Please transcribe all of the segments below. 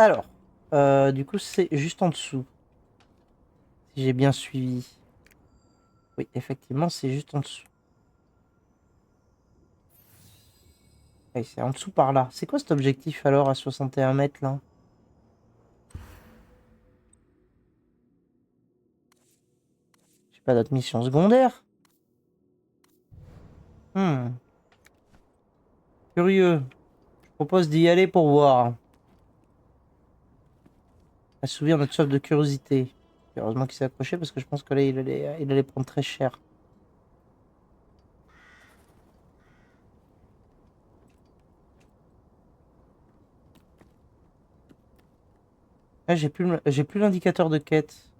Alors, du coup, c'est juste en dessous. Si j'ai bien suivi. Oui, effectivement, c'est juste en dessous. Oui, c'est en dessous par là. C'est quoi cet objectif alors à 61 mètres là? J'ai pas d'autres missions secondaires. Curieux. Je propose d'y aller pour voir. Assouvir notre soif de curiosité. Heureusement qu'il s'est accroché parce que je pense que là, il allait prendre très cher. Là, j'ai plus l'indicateur de quête.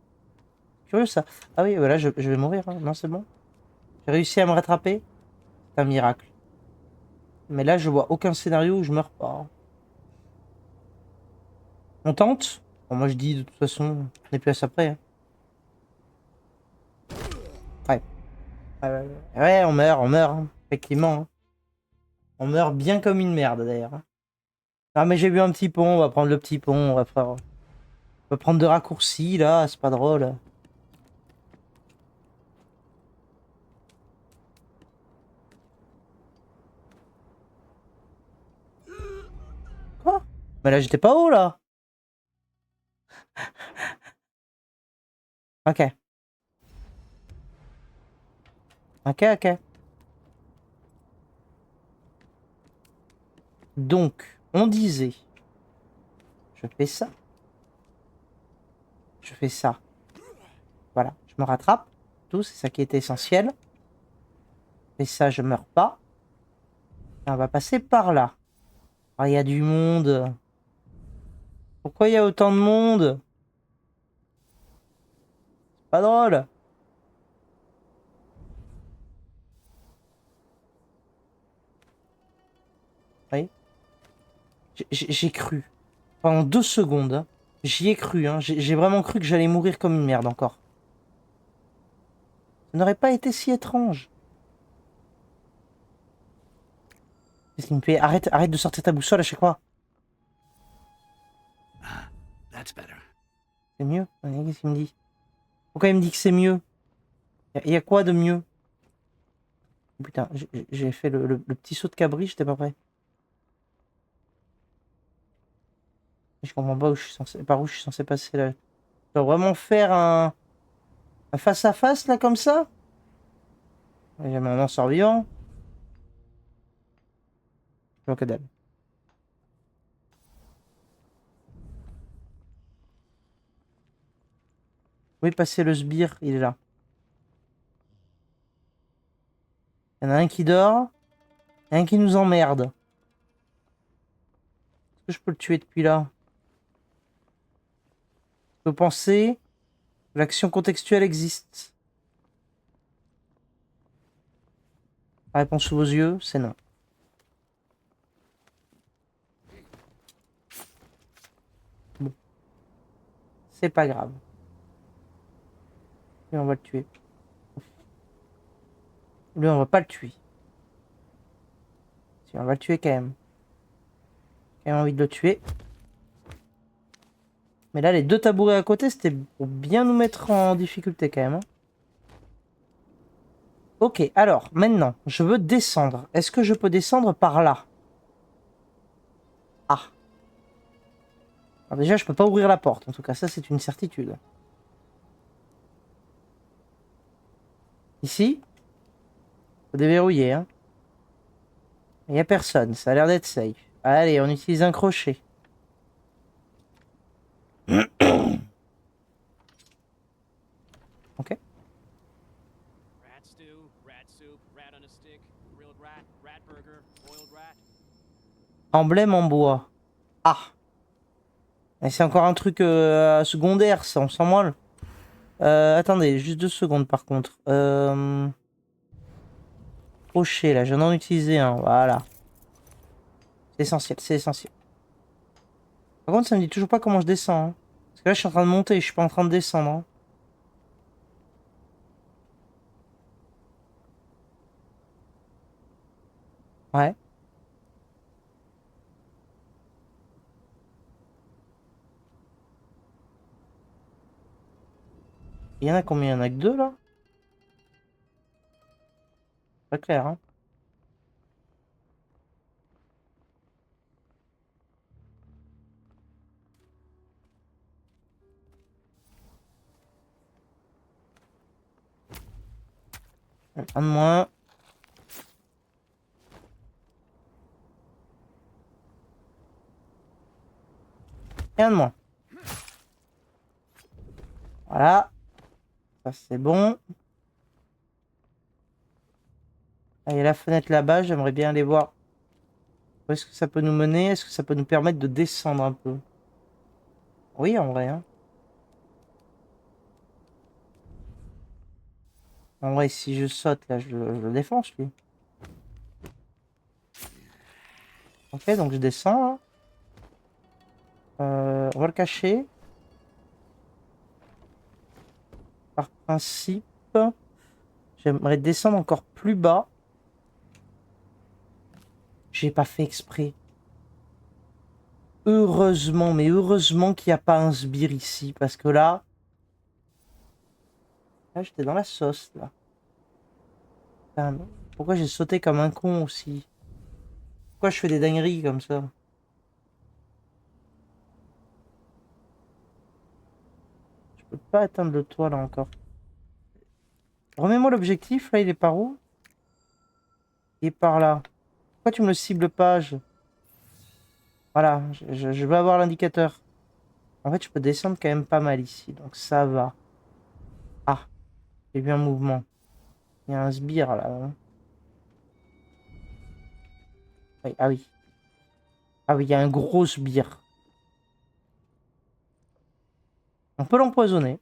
Curieux ça. Ah oui, voilà, je vais mourir, hein. Non, c'est bon. J'ai réussi à me rattraper. C'est un miracle. Mais là, je vois aucun scénario où je meurs pas. On tente? Bon, moi, je dis de toute façon, on n'est plus à ça près, hein. Ouais. Ouais, on meurt, hein. Effectivement, hein. On meurt bien comme une merde d'ailleurs, hein. Ah, mais j'ai vu un petit pont, on va prendre le petit pont, on va prendre de raccourcis là, c'est pas drôle. Quoi? Mais là, j'étais pas haut là. Ok, ok, ok. Donc, on disait, je fais ça, je fais ça. Voilà, je me rattrape. Tout, c'est ça qui est essentiel. Et ça, je meurs pas. Et on va passer par là. Ah, il y a du monde. Pourquoi il y a autant de monde? Pas drôle. Oui, j'ai cru. Pendant 2 secondes, hein, j'y ai cru. Hein. J'ai vraiment cru que j'allais mourir comme une merde encore. Ça n'aurait pas été si étrange. Qu'est-ce qu'il me fait? Arrête, arrête de sortir ta boussole à chaque fois. C'est mieux? Ouais, qu'est-ce qu'il me dit? Pourquoi il me dit que c'est mieux? Il y a quoi de mieux? Oh, putain, j'ai fait le petit saut de cabri, j'étais pas prêt. Je comprends pas où je suis censé, par où je suis censé passer là. Je dois vraiment faire un face-à-face là comme ça? Jamais on en sort vivant. Je vois que dalle. Où est passé le sbire? Il est là. Il y en a un qui dort, et un qui nous emmerde. Est-ce que je peux le tuer depuis là? Vous pensez que l'action contextuelle existe? La réponse sous vos yeux, c'est non. Bon, c'est pas grave. Lui, on va le tuer. Lui, on va pas le tuer. Si, on va le tuer quand même. J'ai envie de le tuer. Mais là, les deux tabourets à côté, c'était pour bien nous mettre en difficulté quand même, hein. Ok, alors, maintenant, je veux descendre. Est-ce que je peux descendre par là? Ah. Alors déjà, je peux pas ouvrir la porte. En tout cas, ça, c'est une certitude. Ici, faut déverrouiller, hein. Il n'y a personne, ça a l'air d'être safe. Allez, on utilise un crochet. Ok. Emblème en bois. Ah. Et c'est encore un truc secondaire, ça, on s'en branle. Attendez, juste 2 secondes par contre. Crochet, là, je viens d'en utiliser un, voilà. C'est essentiel, c'est essentiel. Par contre, ça me dit toujours pas comment je descends, hein. Parce que là, je suis en train de monter, je suis pas en train de descendre, hein. Ouais. Il y en a combien? Il y en a que 2 là? Pas clair, hein. Un de moins. Et un de moins. Voilà. Ça c'est bon. Ah, il y a la fenêtre là-bas, j'aimerais bien aller voir. Où est-ce que ça peut nous mener? Est-ce que ça peut nous permettre de descendre un peu? Oui, en vrai, hein. En vrai, si je saute, là, je le défonce, lui. Ok, donc je descends, là. On va le cacher. Par principe, j'aimerais descendre encore plus bas. J'ai pas fait exprès. Heureusement, mais heureusement qu'il n'y a pas un sbire ici, parce que là... Là, j'étais dans la sauce, là. Putain, pourquoi j'ai sauté comme un con aussi? Pourquoi je fais des dingueries comme ça? Je peux pas atteindre le toit, là, encore. Remets-moi l'objectif, là, il est par où? Il est par là. Pourquoi tu me le cibles pas? Voilà, je veux avoir l'indicateur. En fait, je peux descendre quand même pas mal ici, donc ça va. Ah, j'ai vu un mouvement. Il y a un sbire, là. Hein. Oui, ah oui. Ah oui, il y a un gros sbire. On peut l'empoisonner.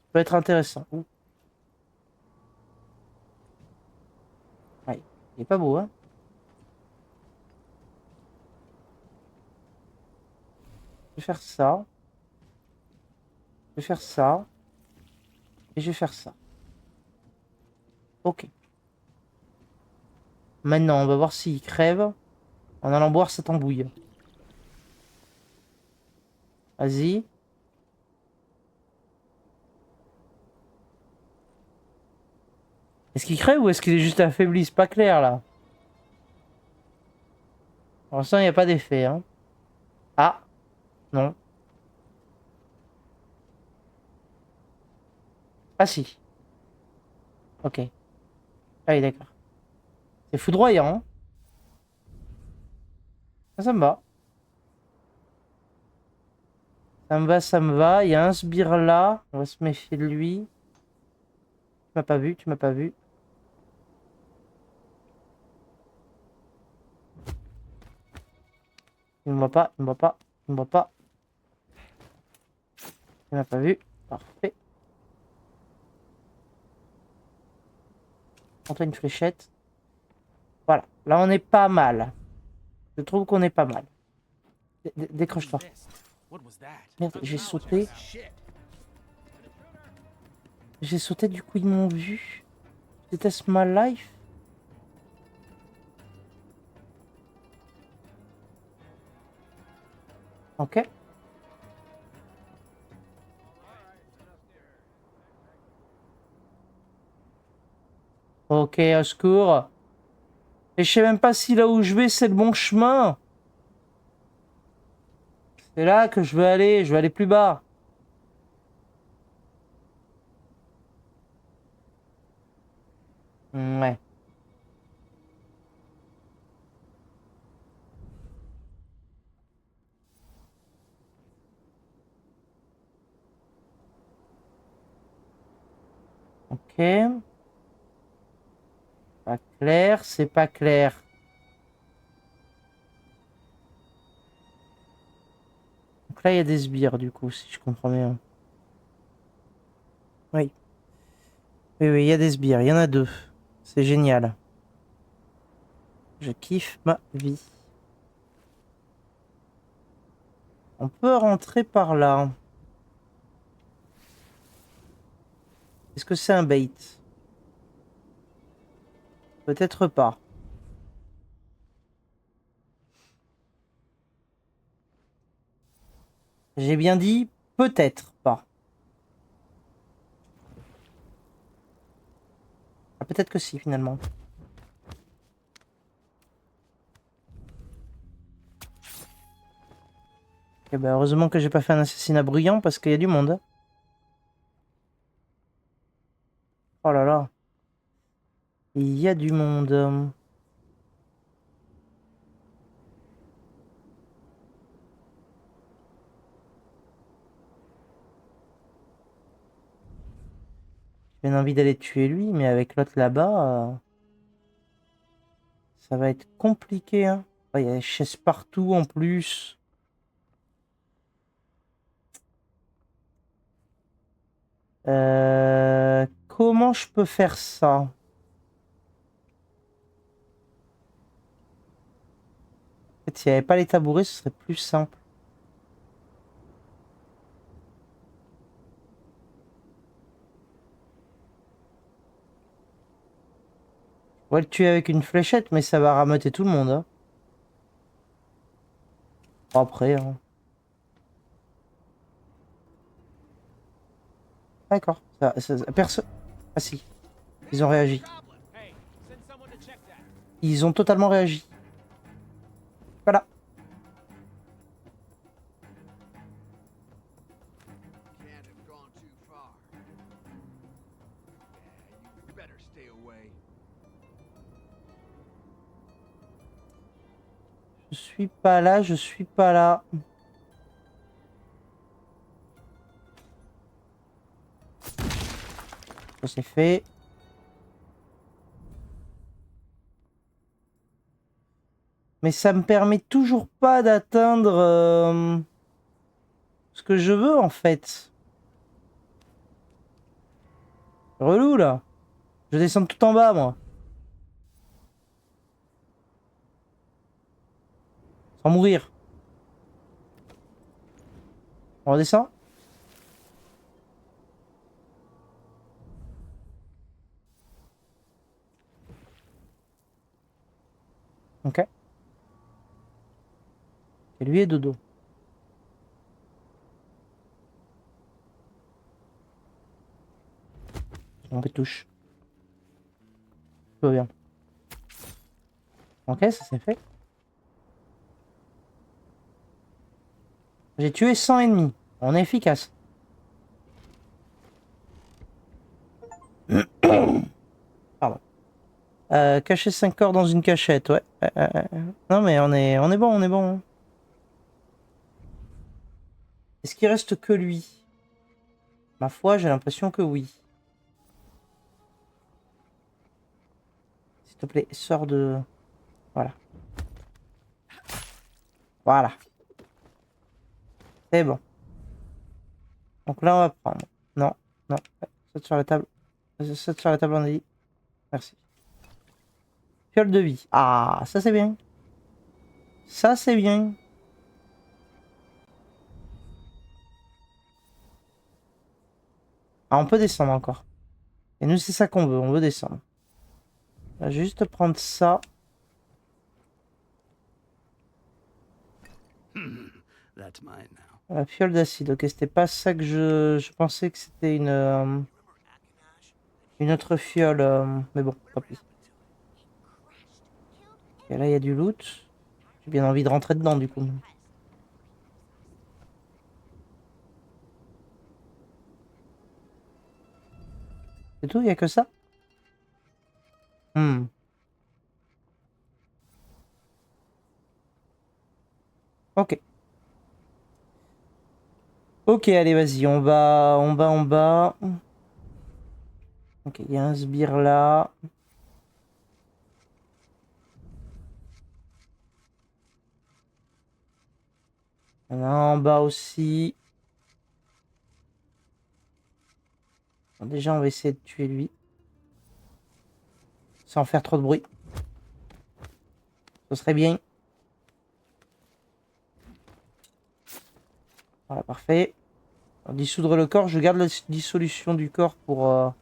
Ça peut être intéressant. Ouh. Ouais, il est pas beau, hein? Je vais faire ça. Je vais faire ça. Et je vais faire ça. Ok. Maintenant, on va voir s'il crève en allant boire cette embouille. Vas-y. Est-ce qu'il crève ou est-ce qu'il est juste affaibli? C'est pas clair, là. Pour l'instant, il n'y a pas d'effet, hein. Ah, non. Ah si. Ok. Ah oui, d'accord. C'est foudroyant, hein. Ça me va. Ça me va, ça me va. Il y a un sbire là. On va se méfier de lui. Tu m'as pas vu, tu m'as pas vu. Il me voit pas, il me voit pas, il me voit pas. Il m'a pas vu. Parfait. Prends-toi une fléchette. Voilà. Là, on est pas mal. Je trouve qu'on est pas mal. Décroche-toi. Merde, j'ai sauté. J'ai sauté, du coup, ils m'ont vu. Je déteste ma life. Ok. Ok, au secours. Et je sais même pas si là où je vais, c'est le bon chemin. C'est là que je veux aller. Je veux aller plus bas. Ouais. Ok. Pas clair, c'est pas clair. Donc là, il y a des sbires, du coup, si je comprends bien. Oui. Oui, oui, il y a des sbires. Il y en a 2. C'est génial. Je kiffe ma vie. On peut rentrer par là. Est-ce que c'est un bait? Peut-être pas. J'ai bien dit peut-être pas. Ah, peut-être que si, finalement. Eh ben, heureusement que j'ai pas fait un assassinat bruyant parce qu'il y a du monde. Oh là là. Il y a du monde. J'ai bien envie d'aller tuer lui, mais avec l'autre là-bas, ça va être compliqué. Hein. Oh, il y a des chaises partout en plus. Comment je peux faire ça? En fait, s'il n'y avait pas les tabourets, ce serait plus simple. On va le tuer avec une fléchette, mais ça va rameuter tout le monde. Hein. Après, hein. D'accord. Personne. Ah si, ils ont réagi. Ils ont totalement réagi. Voilà. Je suis pas là, je suis pas là. Ça c'est fait. Mais ça me permet toujours pas d'atteindre ce que je veux en fait. Relou là. Je descends tout en bas moi. Sans mourir. On redescend. Ok. Et lui est dodo. On touche. Tout va bien. Ok, ça c'est fait. J'ai tué 100 ennemis. On est efficace. Pardon. Cacher 5 corps dans une cachette, ouais. Non mais on est bon, on est bon. Est-ce qu'il reste que lui? Ma foi, j'ai l'impression que oui. S'il te plaît, sors de... Voilà. Voilà. C'est bon. Donc là, on va prendre. Non, non. Saute sur la table. Saute sur la table, on a dit. Merci. Fiole de vie. Ah, ça c'est bien. Ça c'est bien. Ah, on peut descendre encore. Et nous, c'est ça qu'on veut. On veut descendre. On va juste prendre ça. La fiole d'acide. Ok, c'était pas ça que je pensais que c'était une autre fiole. Mais bon, pas plus. Et là, il y a du loot. J'ai bien envie de rentrer dedans, du coup. C'est tout, il n'y a que ça? Hmm. Ok. Ok, allez, vas-y, on va en bas, en bas. Ok, il y a un sbire là. Il y en a un en bas aussi. Bon, déjà, on va essayer de tuer lui. Sans faire trop de bruit. Ce serait bien. Voilà, parfait. Alors, dissoudre le corps, je garde la dissolution du corps pour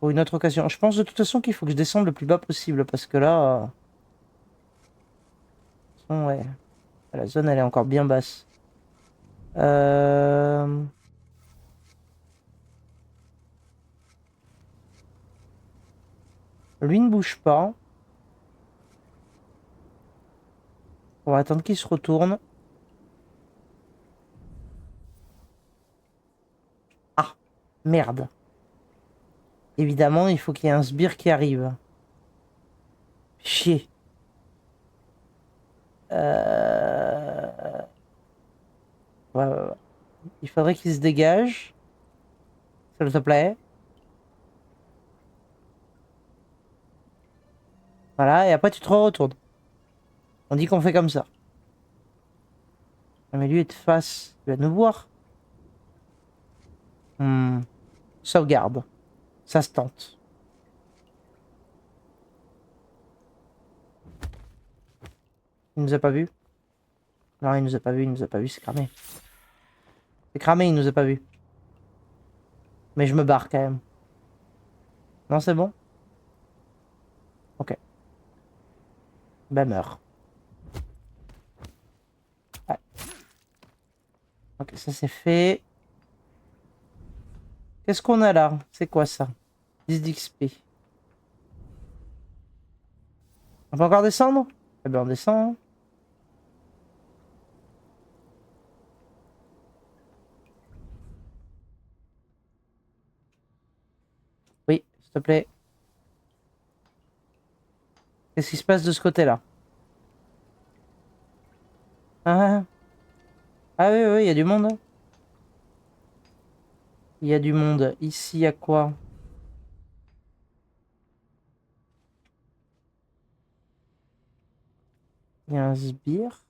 une autre occasion. Je pense de toute façon qu'il faut que je descende le plus bas possible parce que là... ouais, la zone elle est encore bien basse. Euh... Lui ne bouge pas. On va attendre qu'il se retourne. Ah, merde. Évidemment, il faut qu'il y ait un sbire qui arrive. Chier. Ouais, ouais, ouais. Il faudrait qu'il se dégage. S'il te plaît. Voilà, et après tu te retournes. On dit qu'on fait comme ça. Ah, mais lui est de face. Il va nous voir. Sauvegarde. Ça se tente. Il nous a pas vu? Non, il nous a pas vu, il nous a pas vu, c'est cramé. C'est cramé, il nous a pas vu. Mais je me barre quand même. Non, c'est bon? Ok. Ben meurs. Ouais. Ok, ça c'est fait. Qu'est-ce qu'on a là? C'est quoi ça? 10 d'XP. On peut encore descendre? Eh ben on descend, hein. Oui, s'il te plaît. Qu'est-ce qui se passe de ce côté-là? Ah, ah oui, oui, il y a du monde, hein. Il y a du monde. Ici, il y a quoi? Il y a un sbire.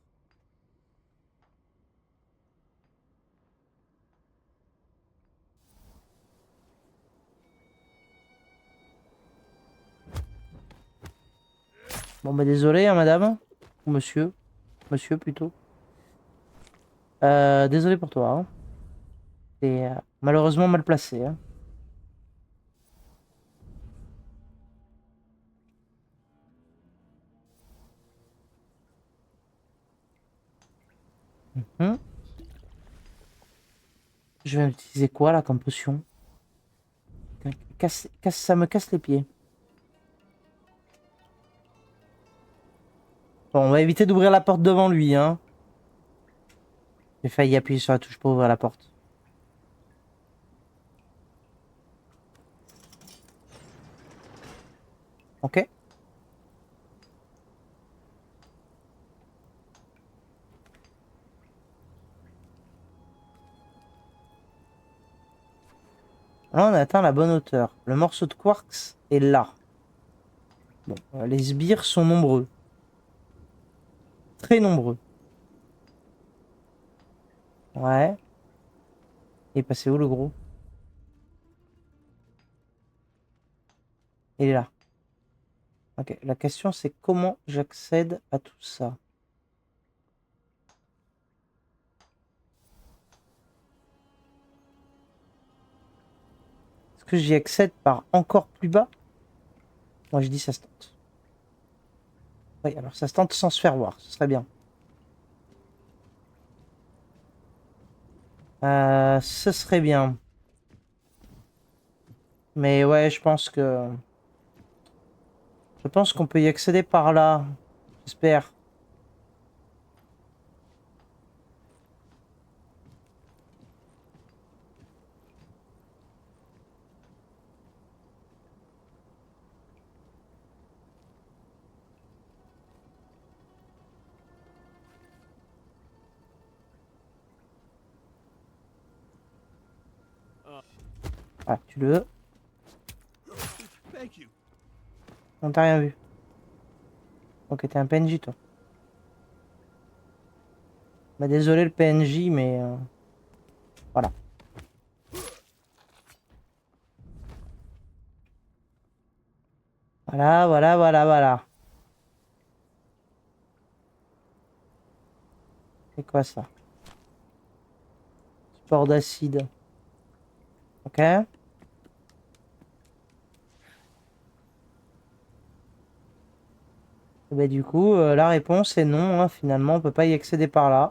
Bon, bah désolé, hein, madame. Ou monsieur. Monsieur, plutôt. Désolé pour toi, hein. T'es malheureusement mal placé, hein. Mhm. Je vais utiliser quoi, là, comme potion? Ça me casse les pieds. Bon, on va éviter d'ouvrir la porte devant lui, hein. J'ai failli appuyer sur la touche pour ouvrir la porte. Ok. Là, on a atteint la bonne hauteur. Le morceau de quartz est là. Bon, les sbires sont nombreux. Très nombreux. Ouais. Il est passé où, le gros? Il est là. Ok. La question, c'est comment j'accède à tout ça? Est-ce que j'y accède par encore plus bas? Moi, je dis ça se tente. Oui, alors ça se tente sans se faire voir. Ce serait bien. Ce serait bien. Mais ouais, je pense que... Je pense qu'on peut y accéder par là. J'espère. Ah, tu le veux? On t'a rien vu. Ok, t'es un PNJ, toi. Bah, désolé le PNJ, mais... voilà. Voilà, voilà, voilà, voilà. C'est quoi ça? Sport d'acide. Ok. Et bah, du coup, la réponse est non, hein. Finalement, on peut pas y accéder par là.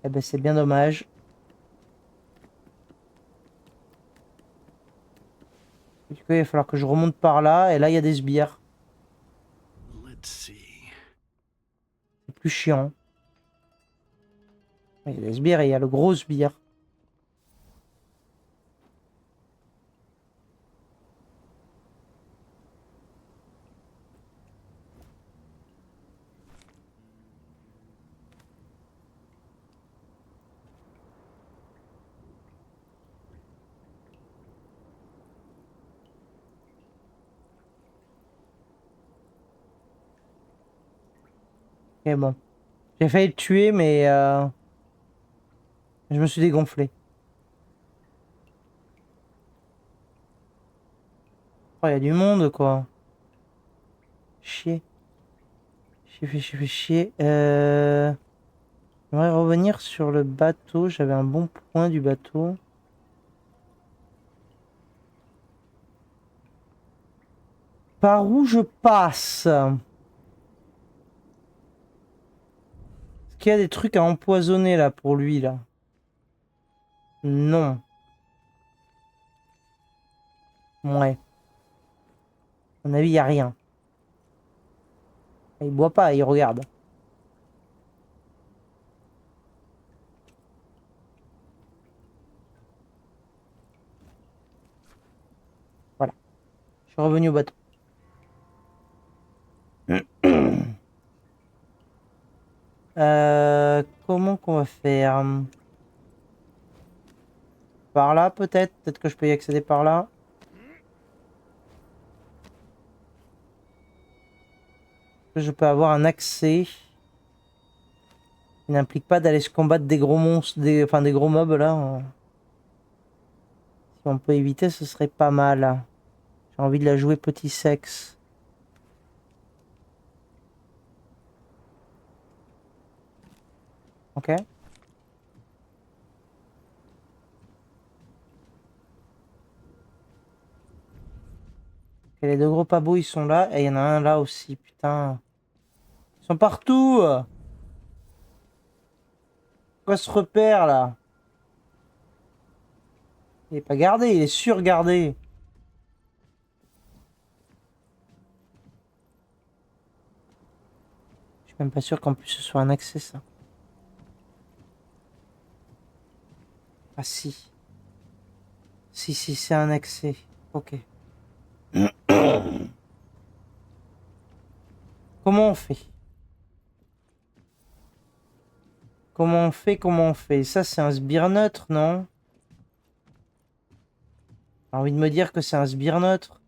Eh ben, c'est bien dommage. Du coup, il va falloir que je remonte par là. Et là, il y a des sbires. C'est plus chiant. Il y a des sbires et il y a le gros sbire. Et bon. J'ai failli le tuer, mais je me suis dégonflé. Oh, il y a du monde, quoi. Chier. Chier. J'aimerais revenir sur le bateau. J'avais un bon point du bateau. Par où je passe? Est-ce qu'il y a des trucs à empoisonner là pour lui là? Non. Ouais. À mon avis, il n'y a rien. Il boit pas, il regarde. Voilà. Je suis revenu au bateau. Comment qu'on va faire? Par là peut-être? Peut-être que je peux y accéder par là. Je peux avoir un accès qui n'implique pas d'aller se combattre des gros monstres, enfin des gros mobs là. Si on peut éviter, ce serait pas mal. J'ai envie de la jouer petit sexe. Ok. Et les deux gros pabos, ils sont là. Et il y en a un là aussi, putain. Ils sont partout. Quoi ce repère là? Il est pas gardé, il est surgardé. Je suis même pas sûr qu'en plus ce soit un accès ça. Ah si. Si, c'est un accès. Ok. Comment on fait? Comment on fait? Ça c'est un sbire neutre, non? J'ai envie de me dire que c'est un sbire neutre.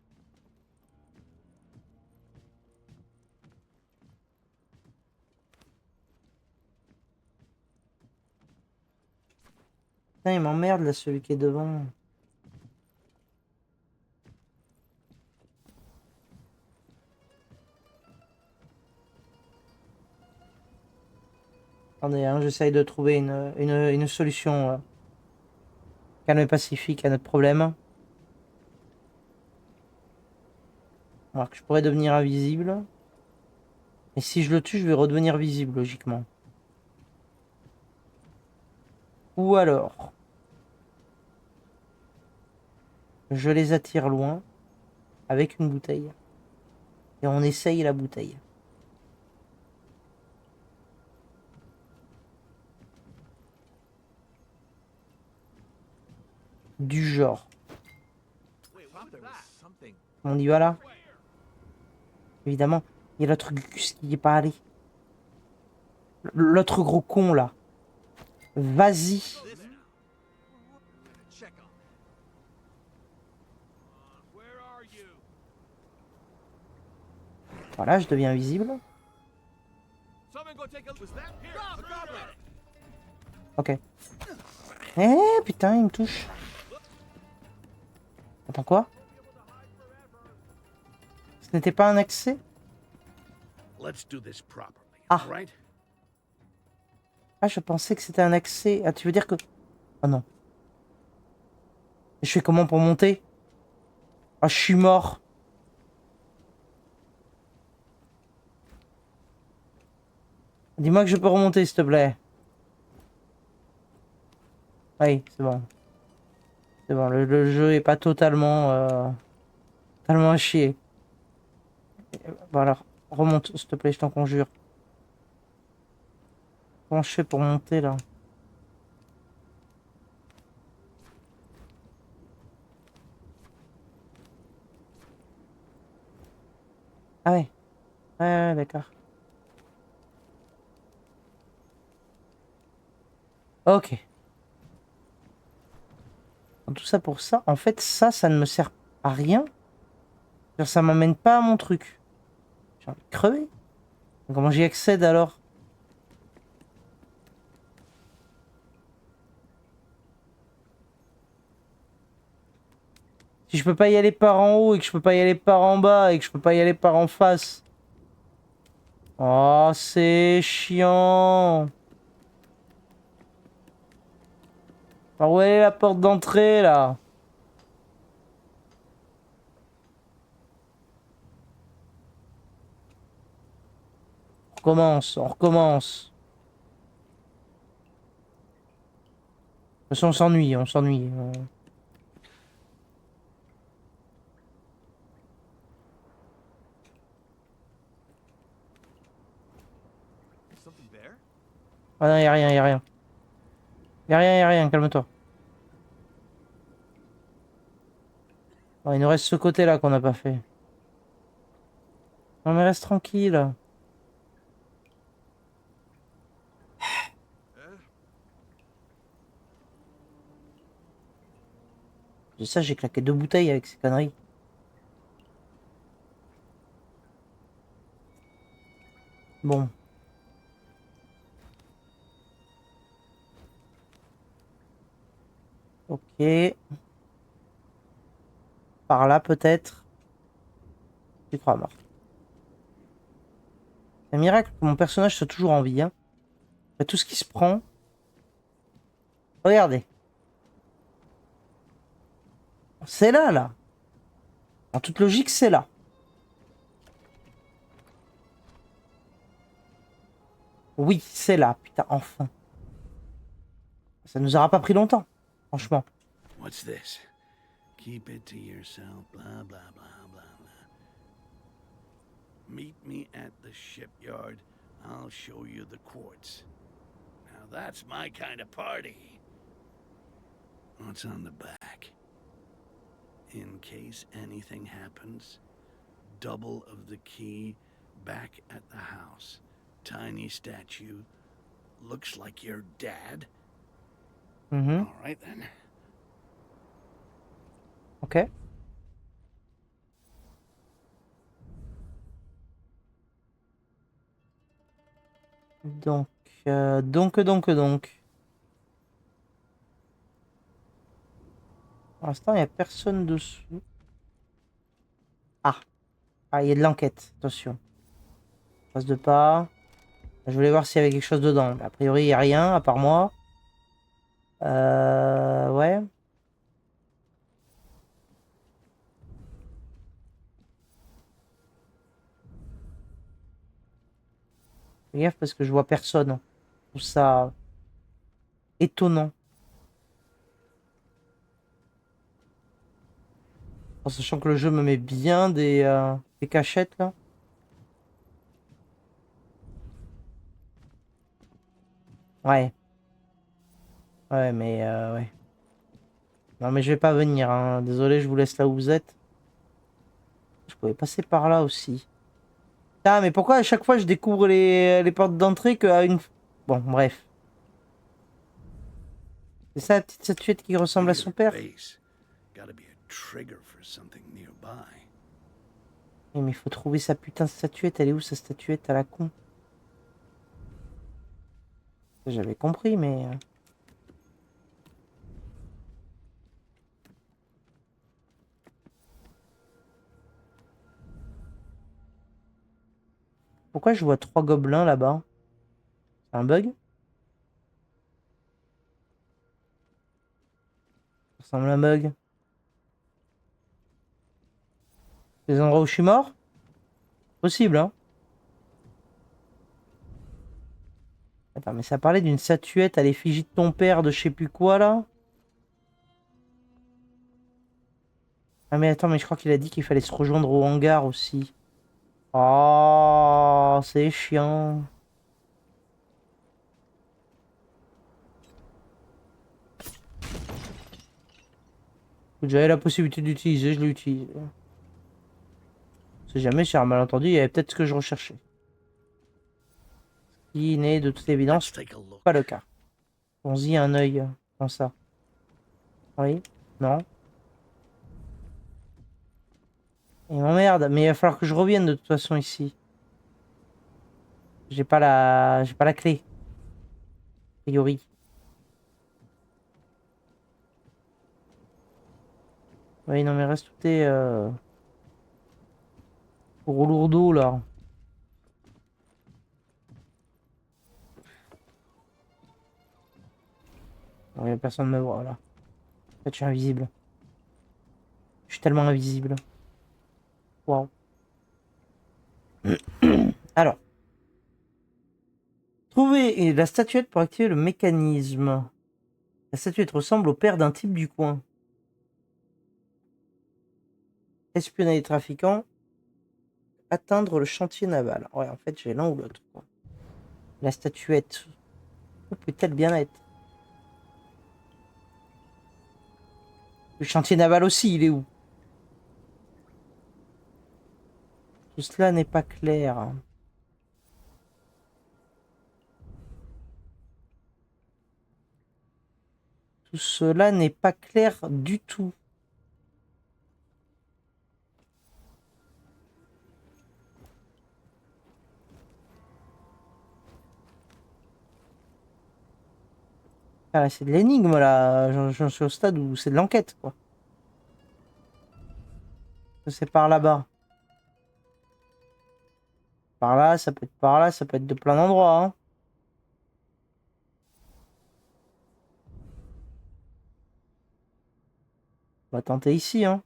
Putain, il m'emmerde là, celui qui est devant. Attendez, hein, j'essaye de trouver une solution calme et pacifique à notre problème. Alors que je pourrais devenir invisible. Et si je le tue, je vais redevenir visible, logiquement. Ou alors, je les attire loin avec une bouteille. Et on essaye la bouteille. Du genre. On y va là? Évidemment. Il y a l'autre Gus qui n'y est pas allé. L'autre gros con là. Vas-y. Voilà, je deviens visible. Ok. Eh putain, il me touche. Attends quoi? Ce n'était pas un accès? Ah. Ah, je pensais que c'était un accès. Ah, tu veux dire que... Oh non. Je fais comment pour monter? Ah, je suis mort. Dis-moi que je peux remonter, s'il te plaît. Oui, c'est bon. C'est bon, le jeu est pas totalement... Tellement à chier. Bon alors, remonte, s'il te plaît, je t'en conjure. Comment je fais pour monter là? Ah ouais, ouais, d'accord. Ok. Tout ça pour ça. En fait, ça ne me sert à rien. Genre, ça m'emmène pas à mon truc. J'ai envie de crever. Comment j'y accède alors? Si je peux pas y aller par en haut et que je peux pas y aller par en bas et que je peux pas y aller par en face. Oh, c'est chiant. Par où est la porte d'entrée là? On recommence, on recommence. De toute façon, on s'ennuie, on s'ennuie. Ah non, y'a rien, y'a rien. Y'a rien, calme-toi. Bon, il nous reste ce côté-là qu'on n'a pas fait. Non mais reste tranquille. C'est ça, j'ai claqué 2 bouteilles avec ces conneries. Bon. Ok. Par là peut-être. Tu crois mort. C'est un miracle que mon personnage soit toujours en vie. Hein. Après tout ce qui se prend. Regardez. C'est là, là. En toute logique, c'est là. Oui, c'est là. Putain, enfin. Ça nous aura pas pris longtemps. Franchement. What's this? Keep it to yourself, blah, blah, blah, blah, blah. Meet me at the shipyard. I'll show you the quartz. Now that's my kind of party. What's on the back? In case anything happens, double of the key back at the house. Tiny statue. Looks like your dad. Mhm. All right then. Ok. Donc, donc. Pour l'instant, il n'y a personne dessous. Ah. Ah, il y a de l'enquête. Attention. Passe de pas. Je voulais voir s'il y avait quelque chose dedans. A priori, il n'y a rien, à part moi. Ouais. Fais gaffe parce que je vois personne. Je trouve ça étonnant. En sachant que le jeu me met bien des cachettes là. Ouais. Ouais, mais ouais. Non, mais je vais pas venir. Hein. Désolé, je vous laisse là où vous êtes. Je pouvais passer par là aussi. Ah, mais pourquoi à chaque fois je découvre les portes d'entrée qu'à une. Bon, bref. C'est ça la petite statuette qui ressemble à son père? Gotta be a trigger for something nearby. Oui, mais il faut trouver sa putain de statuette. Elle est où sa statuette à la con? J'avais compris, mais. Pourquoi je vois 3 gobelins là-bas? C'est un bug? Ça ressemble à un bug. Les endroits où je suis mort? Possible, hein? Attends, mais ça parlait d'une statuette à l'effigie de ton père de je sais plus quoi là? Ah mais attends, mais je crois qu'il a dit qu'il fallait se rejoindre au hangar aussi. Oh, c'est chiant. J'avais la possibilité d'utiliser, je l'ai utilisé. On sait jamais, sur un malentendu, il y avait peut-être ce que je recherchais. Qui n'est de toute évidence Let's take a look. pas le cas. On-y un œil. Comme ça. Oui? Non? Il m'emmerde, mais il va falloir que je revienne de toute façon ici. J'ai pas la clé. A priori. Oui, non, mais reste tout est gros lourdeau là. Non, y a personne me voit là. En fait, je suis invisible. Je suis tellement invisible. Waouh. Alors, trouver la statuette pour activer le mécanisme. La statuette ressemble au père d'un type du coin. Espionner les trafiquants. Atteindre le chantier naval. Ouais, en fait, j'ai l'un ou l'autre, quoi. La statuette. Où peut-elle bien être? Le chantier naval aussi, il est où? Tout cela n'est pas clair. Tout cela n'est pas clair du tout. Ah, c'est de l'énigme là. J'en suis au stade où c'est de l'enquête, quoi. C'est par là-bas. Par là, ça peut être par là, ça peut être de plein d'endroits, hein. On va tenter ici, hein.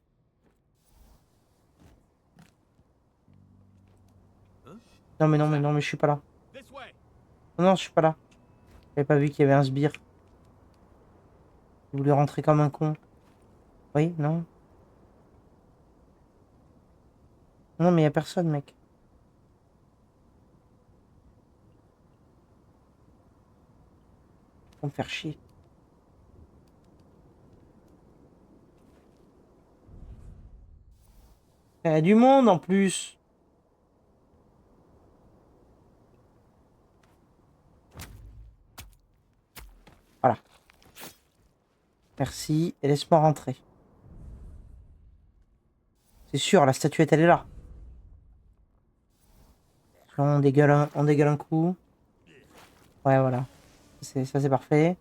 Non, mais non, mais non, mais je suis pas là. Non, non, je suis pas là. J'avais pas vu qu'il y avait un sbire. Je voulais rentrer comme un con. Oui, non. Non, mais y a personne, mec. Faut me faire chier. Il y a du monde en plus. Voilà. Merci. Et laisse-moi rentrer. C'est sûr, la statuette, elle est là. On dégueule un coup. Ouais, voilà. Ça, c'est parfait.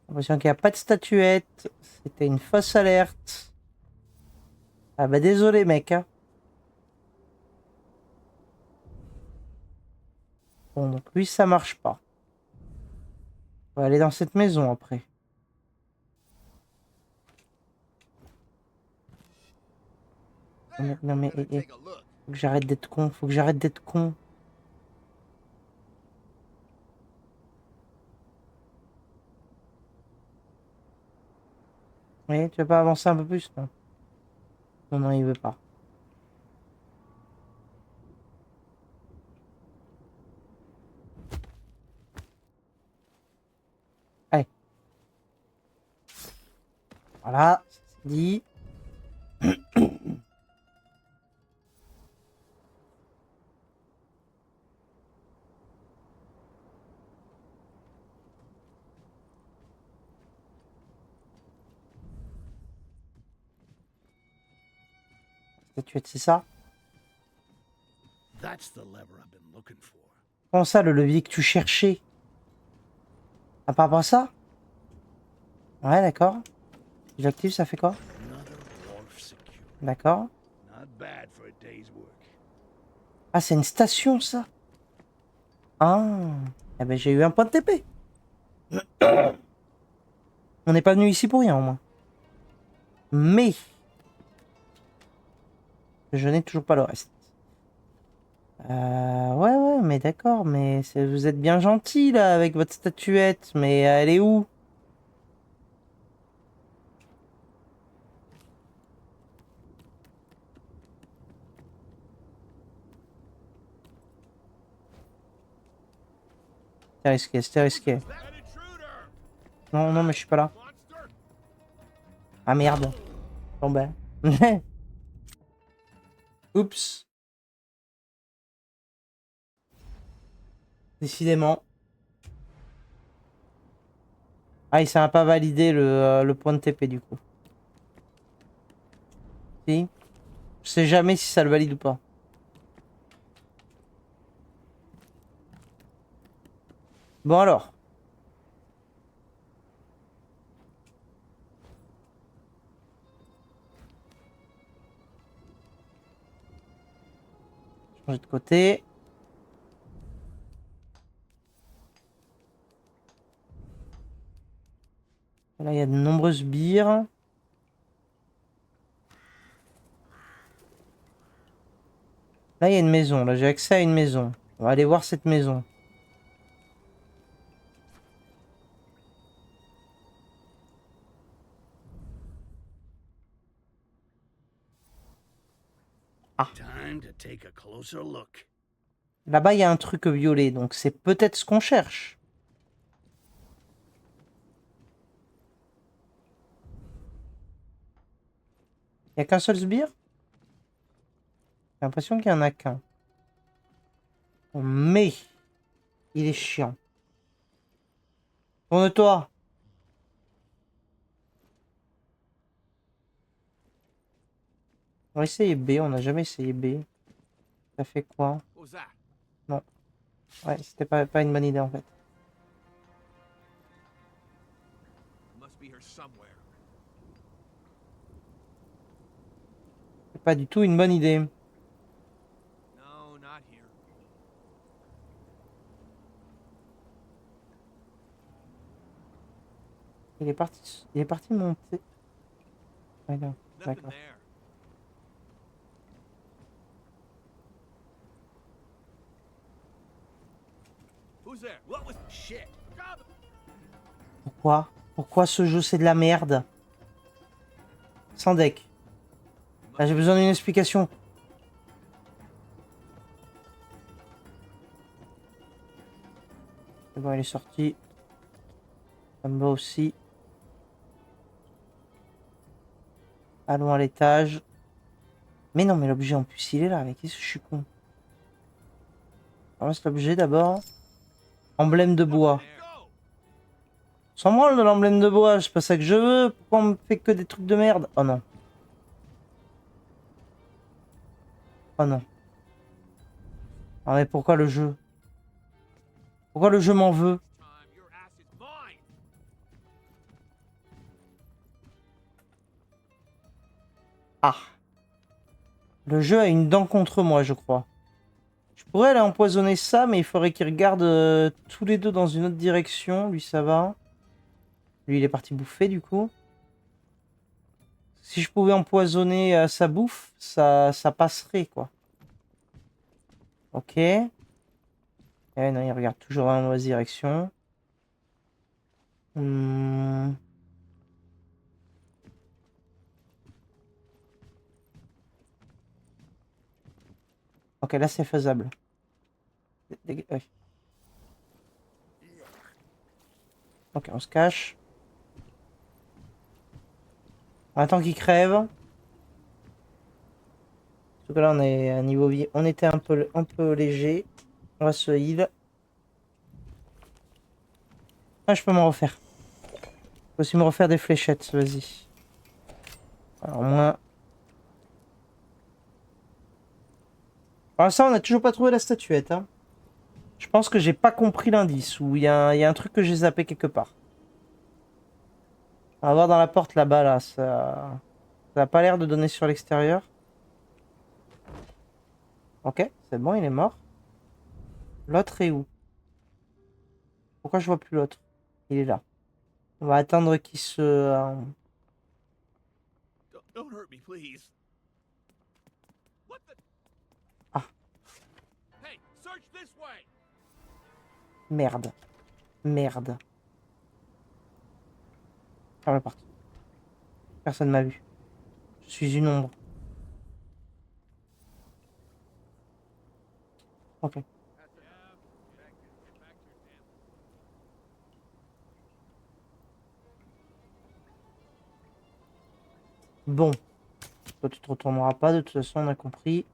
J'ai l'impression qu'il n'y a pas de statuette. C'était une fausse alerte. Ah bah désolé, mec, hein. Bon, donc lui, ça marche pas. On va aller dans cette maison après. Non mais, faut que j'arrête d'être con. Faut que j'arrête d'être con. Oui, tu vas pas avancer un peu plus, non? Non, non, il veut pas. Allez. Voilà, c'est dit. Statuette, c'est ça? That's the lever I've been looking for. Comment ça, le levier que tu cherchais? Ah, par rapport à ça? Ouais, d'accord. Si j'active, ça fait quoi? Another wharf secure. D'accord. Not bad for a day's work. Ah, c'est une station, ça? Ah. Eh ben, j'ai eu un point de TP. On n'est pas venu ici pour rien, au moins. Mais... je n'ai toujours pas le reste. Ouais, ouais, mais d'accord, mais vous êtes bien gentil, là, avec votre statuette, mais elle est où? C'était risqué, c'était risqué. An intruder! Non, non, mais je suis pas là. Monster! Ah merde. Bon ben. Oups. Décidément. Ah, ça n'a pas validé le point de TP du coup. Si. Je sais jamais si ça le valide ou pas. Bon alors. Changer de côté. Là, il y a de nombreuses bières. Là, il y a une maison. Là, j'ai accès à une maison. On va aller voir cette maison. Ah. Time to take a closer look. Là-bas, il y a un truc violet. Donc, c'est peut-être ce qu'on cherche. Il n'y a qu'un seul sbire? J'ai l'impression qu'il y en a qu'un. Mais, il est chiant. Tourne-toi. On va essayer B. On n'a jamais essayé B. Ça fait quoi? What's that? Non. Ouais, c'était pas une bonne idée en fait. Must be here somewhere. C'est pas du tout une bonne idée. No, not here. Il est parti monter. Ouais, non, Nothing d'accord. there. Who's there? What was shit? God. Pourquoi? Pourquoi ce jeu c'est de la merde? Sans deck. Là j'ai besoin d'une explication. C'est bon, il est sorti. Ça me va aussi. Allons à l'étage. Mais non, mais l'objet en plus il est là. Mais qu'est-ce que je suis con? Ramasse l'objet d'abord. Emblème de bois. Go! Sans branle de l'emblème de bois, c'est pas ça que je veux. Pourquoi on me fait que des trucs de merde? Oh non. Oh non. Ah mais pourquoi le jeu? Pourquoi le jeu m'en veut? Time, your ass is mine. Ah. Le jeu a une dent contre moi, je crois. Je pourrais aller empoisonner ça, mais il faudrait qu'ils regardent tous les deux dans une autre direction. Lui, ça va. Lui, il est parti bouffer, du coup. Si je pouvais empoisonner sa bouffe, ça passerait, quoi. Ok. Eh non, il regarde toujours dans la mauvaise direction. Hmm. Ok, là, c'est faisable. Ouais. Ok, on se cache. On attend qu'il crève. Surtout que là, on est à niveau vie. On était un peu léger. On va se heal. Ah, je peux m'en refaire. Je peux aussi me refaire des fléchettes, vas-y. Alors, moins. Alors, ça, on n'a toujours pas trouvé la statuette. Hein. Je pense que j'ai pas compris l'indice. Ou il y a un truc que j'ai zappé quelque part. On va voir dans la porte là-bas, là. Ça a pas l'air de donner sur l'extérieur. Ok, c'est bon, il est mort. L'autre est où? Pourquoi je vois plus l'autre? Il est là. On va attendre qu'il se... Don't hurt me, please. What the? Ah, Hey, search this way. merde. Merde. Ferme la porte. Personne m'a vu. Je suis une ombre. Ok. Bon. Toi, tu te retourneras pas, de toute façon, on a compris.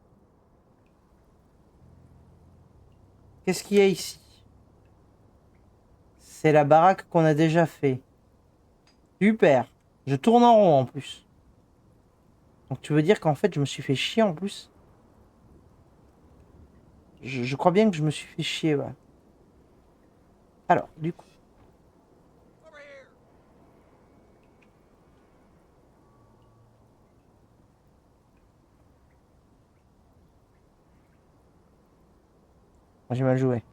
Qu'est-ce qu'il y a ici? C'est la baraque qu'on a déjà fait. Super. Je tourne en rond en plus. Donc tu veux dire qu'en fait, je me suis fait chier en plus? Je crois bien que je me suis fait chier, ouais. Alors, du coup. J'ai mal joué.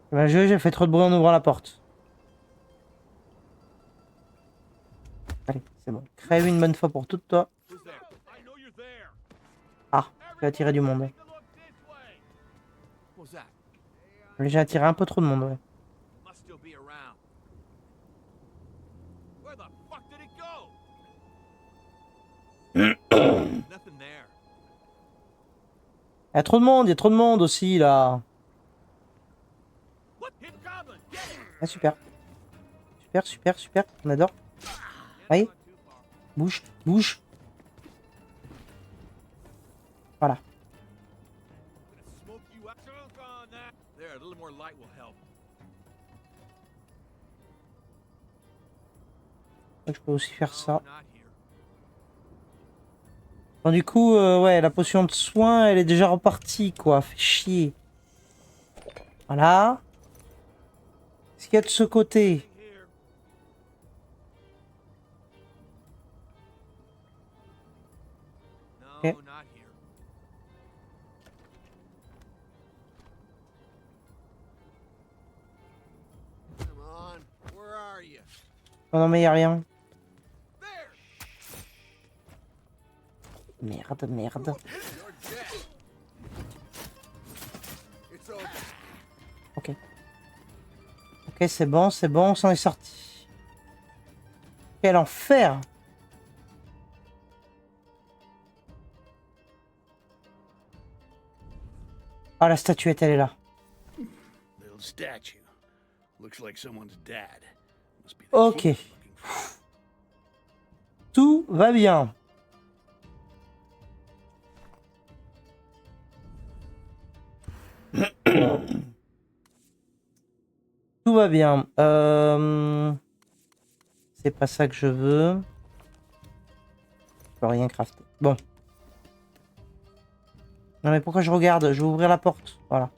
J'ai mal joué, j'ai fait trop de bruit en ouvrant la porte. Allez, c'est bon. Crève une bonne fois pour toutes, toi. Ah, j'ai attiré du monde. J'ai attiré un peu trop de monde, ouais. Il y a trop de monde, il y a trop de monde aussi, là. Ah, super. Super, super, super. On adore. Allez. Bouge, bouge. Voilà. Je peux aussi faire ça. Bon, du coup, ouais, la potion de soin, elle est déjà repartie, quoi. Fait chier. Voilà. Qu'est-ce qu'il y a de ce côté? Ok. Oh non, mais il n'y a rien. Merde, merde. Ok. Ok, c'est bon, on s'en est sorti. Quel enfer! Ah, la statuette, elle est là. Ok. Tout va bien. Tout va bien. C'est pas ça que je veux. Je peux rien crafter. Bon. Non mais pourquoi je regarde? Je vais ouvrir la porte. Voilà.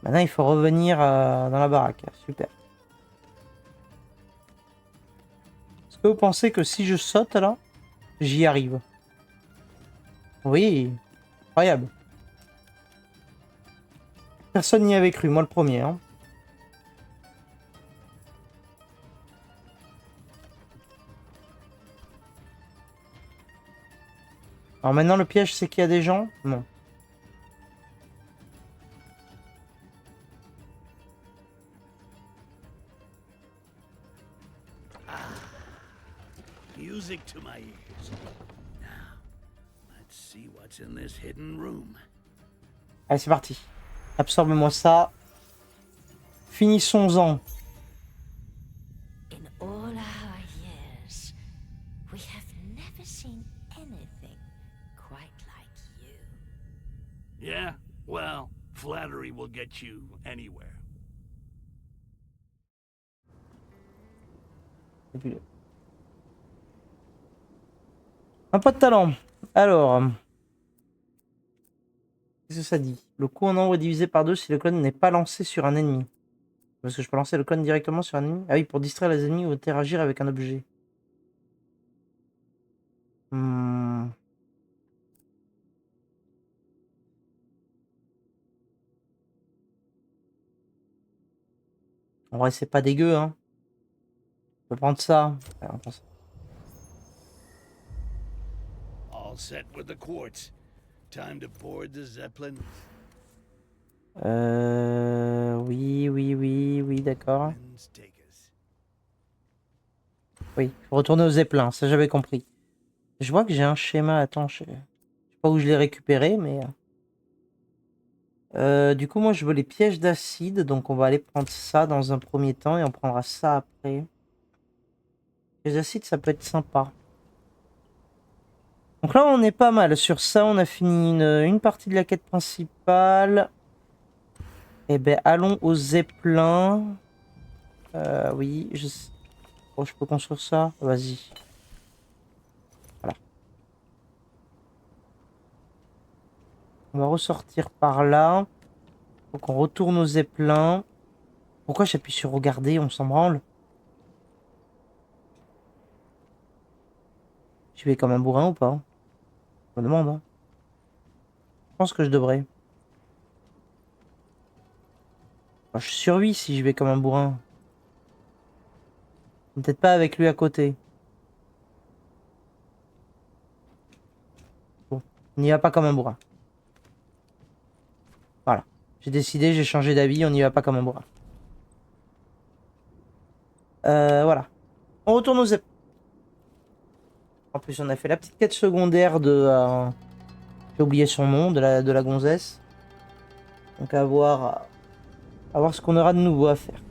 Maintenant il faut revenir dans la baraque. Super. Est-ce que vous pensez que si je saute là, j'y arrive? Oui. Incroyable. Personne n'y avait cru, moi le premier. Hein. Alors maintenant le piège c'est qu'il y a des gens? Non. Music to my ears. Now, let's see what's in this hidden room. Allez c'est parti. Absorbe-moi ça. Finissons-en. In all our years, we have never seen anything quite like you. Yeah? Well, flattery will get you anywhere. Un pas de talent. Alors. Qu'est-ce que ça dit? Le coût en nombre est divisé par 2 si le clone n'est pas lancé sur un ennemi. Parce que je peux lancer le clone directement sur un ennemi? Ah oui, pour distraire les ennemis ou interagir avec un objet. Hmm. En vrai, c'est pas dégueu, hein. On peut prendre ça. Alors, on prend ça. All set with the quartz. Time to board the Zeppelin. Oui, oui, oui, oui, d'accord. Winds take us. Oui, faut retourner au Zeppelin, ça j'avais compris. Je vois que j'ai un schéma, attends, je sais pas où je l'ai récupéré, mais... Du coup, moi, je veux les pièges d'acide. Donc, on va aller prendre ça dans un premier temps et on prendra ça après. Pièges d'acide, ça peut être sympa. Donc là, on est pas mal. Sur ça, on a fini une partie de la quête principale. Eh ben, allons au Zeppelin. Oui, oh, je peux construire ça? Vas-y. Voilà. On va ressortir par là. Faut qu'on retourne au Zeppelin. Pourquoi j'appuie sur regarder? On s'en branle. Je vais comme un bourrin ou pas? Je me demande. Hein. Je pense que je devrais. Enfin, je survis si je vais comme un bourrin. Peut-être pas avec lui à côté. Bon, on n'y va pas comme un bourrin. Voilà. J'ai décidé, j'ai changé d'avis, on n'y va pas comme un bourrin. Voilà. On retourne aux Zeppelin. En plus, on a fait la petite quête secondaire de... j'ai oublié son nom, de la gonzesse. Donc à voir ce qu'on aura de nouveau à faire.